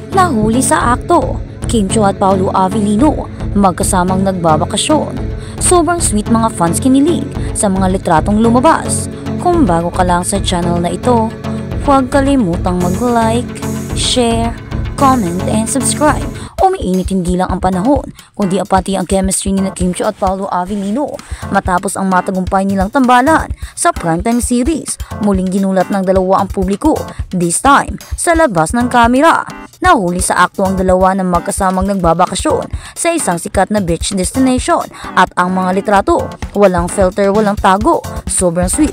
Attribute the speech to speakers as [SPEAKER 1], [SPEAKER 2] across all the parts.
[SPEAKER 1] Nahuli sa akto, Kim Chiu at Paolo Avellino magkasamang nagbabakasyon. Sobrang sweet mga fans kinilig sa mga litratong lumabas. Kung bago ka lang sa channel na ito, huwag kalimutang mag-like, share, comment, and subscribe. Umiinit hindi lang ang panahon, kundi pati ang chemistry ni Kim Chiu at Paolo Avellino matapos ang matagumpay nilang tambalan sa primetime series. Muling ginulat ng dalawa ang publiko, this time sa labas ng kamera. Nahuli sa akto ang dalawa na magkasamang nagbabakasyon sa isang sikat na beach destination at ang mga litrato, walang filter, walang tago, sobrang sweet.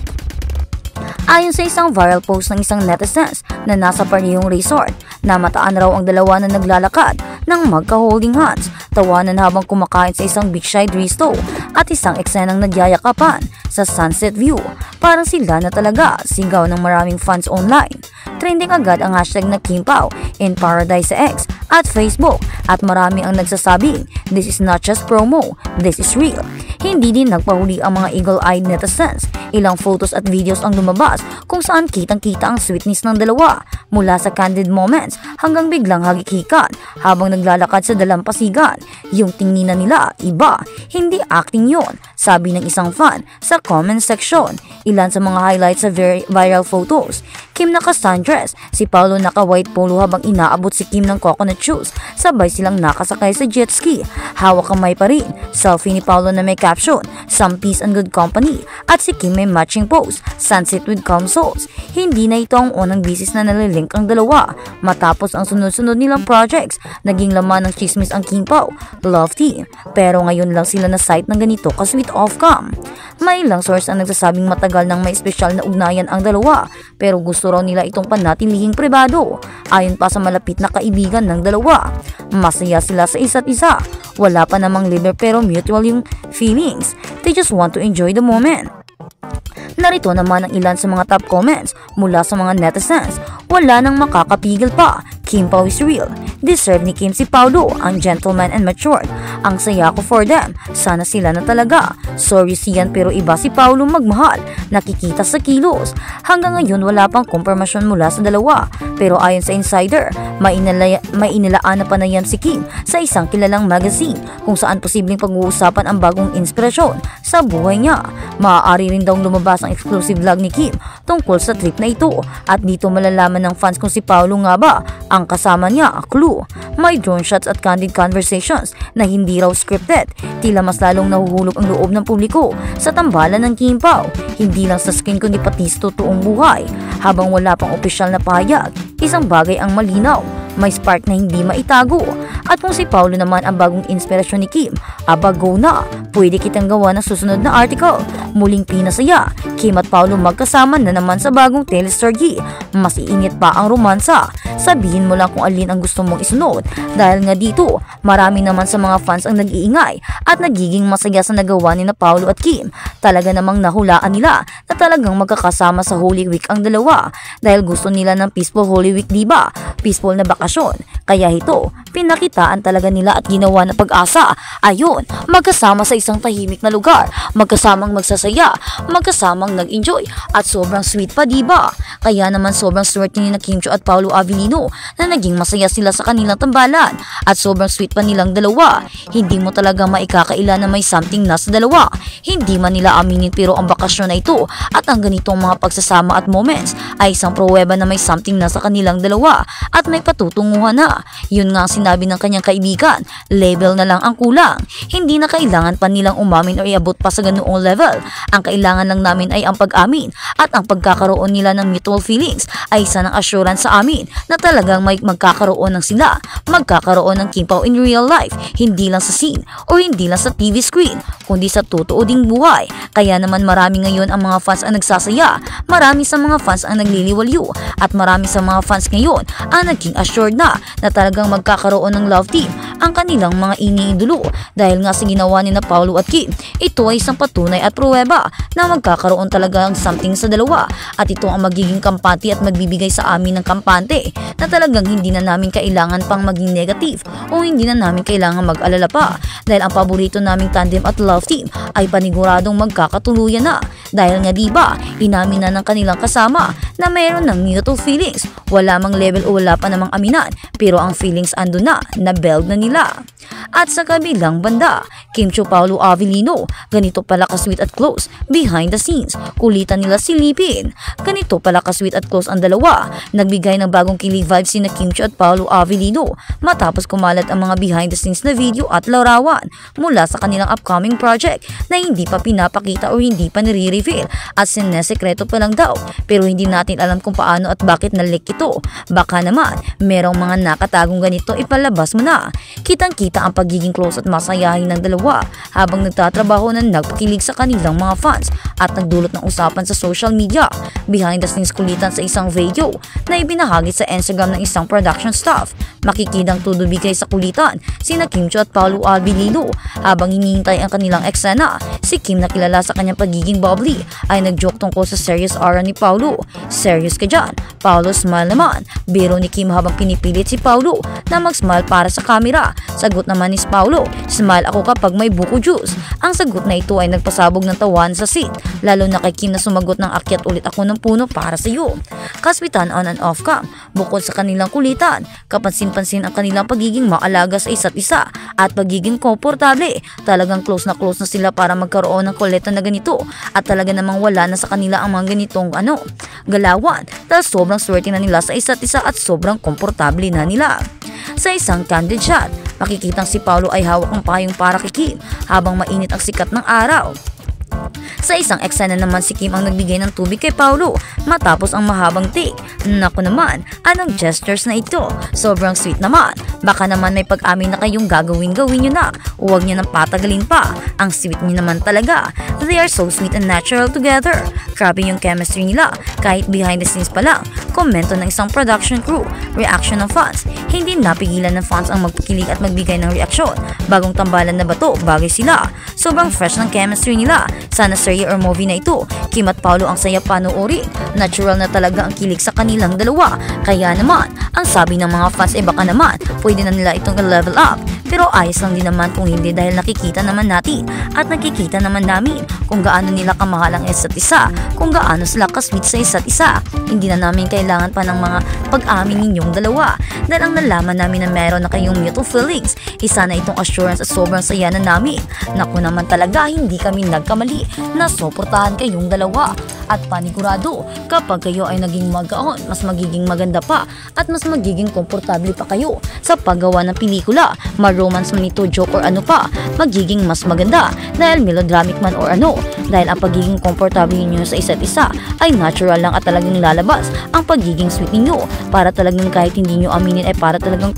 [SPEAKER 1] Ayon sa isang viral post ng isang netizens na nasa parehong resort, namataan raw ang dalawa na naglalakad ng magka-holding hands, tawanan habang kumakain sa isang beachside resto at isang eksenang nagyayakapan sa sunset view. Parang sila na talaga, sigaw ng maraming fans online. Trending agad ang hashtag na Kimpao in Paradise sa X at Facebook at marami ang nagsasabing, this is not just promo, this is real. Hindi din nagpahuli ang mga eagle-eyed netizens. Ilang photos at videos ang lumabas kung saan kitang-kita ang sweetness ng dalawa mula sa candid moments hanggang biglang hagikikan habang naglalakad sa dalampasigan. Yung tinginan nila, iba, hindi acting yon, sabi ng isang fan sa comment section. Ilan sa mga highlights sa viral photos, Kim naka-sundress, si Paolo naka-white polo habang inaabot si Kim ng coconut shoes, sabay silang nakasakay sa jet ski. Hawak kamay pa rin, selfie ni Paolo na may caption, some peace and good company, at si Kim may matching pose, sunset with calm souls. Hindi na ito ang unang bisis na nalilink ang dalawa. Matapos ang sunod-sunod nilang projects, naging laman ng chismis ang Kimpao Love Team. Pero ngayon lang sila na sight ng ganito ka-sweet off-cam. May ilang source ang nagsasabing matagal nang may espesyal na ugnayan ang dalawa, pero gusto raw nila itong panatilihing pribado. Ayon pa sa malapit na kaibigan ng dalawa, masaya sila sa isa't isa. Wala pa namang liber pero mutual yung feelings. They just want to enjoy the moment. Narito naman ang ilan sa mga top comments mula sa mga netizens. Wala nang makakapigil pa. Kimpao is real. Deserve ni Kim si Paolo, ang gentleman and matured. Ang saya ko for them. Sana sila na talaga. Sorry siyan pero iba si Paolo magmahal. Nakikita sa kilos. Hanggang ngayon wala pang kumpirmasyon mula sa dalawa. Pero ayon sa insider, may inilaan na panayam si Kim sa isang kilalang magazine kung saan posibleng pag-uusapan ang bagong inspirasyon sa buhay niya. Maaari rin daw lumabas ang exclusive vlog ni Kim tungkol sa trip na ito at dito malalaman ng fans kung si Paolo nga ba ang kasama niya. Clue, may drone shots at candid conversations na hindi raw scripted. Tila mas lalong nahuhulog ang loob ng publiko sa tambalan ng Kimpao, hindi lang sa screen kundi pati sa totoong buhay. Habang wala pang opisyal na pahayag, isang bagay ang malinaw, may spark na hindi maitago. At kung si Paolo naman ang bagong inspirasyon ni Kim, aba go na, pwede kitang gawa ng susunod na article. Muling pinasaya, Kim at Paolo magkasama na naman sa bagong teleserye. Mas iinit pa ang romansa. Sabihin mo lang kung alin ang gusto mong isunod. Dahil nga dito, marami naman sa mga fans ang nag-iingay at nagiging masaya sa nagawa ni na Paolo at Kim. Talaga namang nahulaan nila na talagang magkakasama sa Holy Week ang dalawa. Dahil gusto nila ng peaceful Holy Week, diba? Peaceful na bakasyon. Kaya ito, pinakitaan talaga nila at ginawa na pag-asa. Ayun, magkasama sa isang tahimik na lugar, magkasamang magsasaya, magkasamang nag-enjoy, at sobrang sweet pa, diba? Kaya naman sobrang swerte ni na Kim Chiu at Paolo Avellino na naging masaya sila sa kanilang tambalan, at sobrang sweet pa nilang dalawa. Hindi mo talaga maikakaila na may something na sa dalawa. Hindi man nila aminin pero ang bakasyon na ito at ang ganitong mga pagsasama at moments ay isang pruweba na may something na sa kanilang dalawa at may patutunguhan na. Yun nga sinabi ng kanyang kaibigan, label na lang ang kulang. Hindi na kailangan pa nilang umamin o iabot pa sa ganoong level. Ang kailangan lang namin ay ang pag-amin at ang pagkakaroon nila ng mutual feelings ay isa ng assurance sa amin na talagang may magkakaroon ng sila. Magkakaroon ng Kimpao in real life, hindi lang sa scene o hindi lang sa TV screen, kundi sa totoo ding buhay. Kaya naman marami ngayon ang mga fans ang nagsasaya, marami sa mga fans ang nagliliwalyo, at marami sa mga fans ngayon ang naging assured na talagang magkakaroon ng love team ang kanilang mga iniidolo. Dahil nga sa ginawa ni na Paolo at Kim, ito ay isang patunay at pruweba na magkakaroon talaga ng something sa dalawa, at ito ang magiging kampante at magbibigay sa amin ng kampante na talagang hindi na namin kailangan pang maging negative o hindi na namin kailangan mag-alala pa, dahil ang paborito naming tandem at love team ay paniguradong magkakatuluyan na. Dahil nga diba, inamin na ng kanilang kasama na mayroon ng mutual feelings. Wala mang level o wala pa namang aminan, pero pero ang feelings ando na build na nila. At sa kabilang banda, Kim Cho Paolo Avellino, ganito pala ka-sweet at close behind the scenes, kulitan nila silipin. Ganito pala ka-sweet at close ang dalawa, nagbigay ng bagong kilig vibes sina Kim Cho at Paolo Avellino matapos kumalat ang mga behind the scenes na video at larawan mula sa kanilang upcoming project na hindi pa pinapakita o hindi pa nire-reveal at sinesekreto pa lang daw, pero hindi natin alam kung paano at bakit na-leak ito. Baka naman merong mga nakatagong ganito, ipalabas mo na. Kitang-kita ang pagiging close at masayahin ng dalawa habang nagtatrabaho na nagpakilig sa kanilang mga fans at nagdulot ng usapan sa social media. Behind the scenes kulitan sa isang video na ibinahagi sa Instagram ng isang production staff. Makikidang tudubigay sa kulitan sina Kim Cho at Paolo Avellino habang hinihintay ang kanilang eksena. Si Kim na kilala sa kanyang pagiging bubbly ay nag-joke tungkol sa serious aura ni Paolo. Serious ka dyan? Paolo smile naman. Biro ni Kim habang pinipilit si Paolo na mag-smile para sa camera. Sagot naman ni Paolo, smile ako kapag may buko juice. Ang sagot na ito ay nagpasabog ng tawan sa seat, lalo na kay Kim na sumagot ng akyat ulit ako ng puno para sa iyo. Kaswitan on and off cam, bukod sa kanilang kulitan, kapansin-pansin ang kanilang pagiging maalaga sa isa't isa at pagiging komportable. Talagang close na sila para magkaroon ng koleta na ganito at talaga namang wala na sa kanila ang mga ganitong galawan dahil sobrang swerte na nila sa isa't isa at sobrang komportable na nila. Sa isang candid shot, makikitang si Paolo ay hawak ng payong para kay Kim habang mainit ang sikat ng araw. Sa isang eksena naman si Kim ang nagbigay ng tubig kay Paolo matapos ang mahabang take. Naku naman, anong gestures na ito? Sobrang sweet naman. Baka naman may pag-amin na kayong gagawin nyo na. Huwag nyo nang patagalin pa. Ang sweet nyo naman talaga. They are so sweet and natural together. Grabe yung chemistry nila kahit behind the scenes pa lang. Komento ng isang production crew, reaction ng fans. Hindi napigilan ng fans ang magpakilig at magbigay ng reaksyon. Bagong tambalan na ba to? Bagay sila. Sobrang fresh ng chemistry nila. Sana serye or movie na ito, Kim at Paolo ang saya panoorin. Natural na talaga ang kilig sa kanilang dalawa. Kaya naman, ang sabi ng mga fans baka naman pwede na nila itong level up. Pero ayos lang din naman kung hindi dahil nakikita naman natin at nakikita naman namin kung gaano nila kamahal ang isa't isa, kung gaano sila kasweet sa isa't isa. Hindi na namin kailangan pa ng mga pag-amin ninyong dalawa dahil ang nalaman namin na meron na kayong mutual feelings. Isa na itong assurance at sobrang saya na namin. Naku naman talaga, hindi kami nagkamali na suportahan kayong dalawa. At panigurado, kapag kayo ay naging magaon, mas magiging maganda pa at mas magiging komportable pa kayo sa paggawa ng pelikula, romance man ito, joke or ano pa, magiging mas maganda dahil melodramatic man or ano, dahil ang pagiging komportable ninyo sa isa't isa ay natural lang at talagang lalabas ang pagiging sweet ninyo para talagang kahit hindi nyo aminin ay para talagang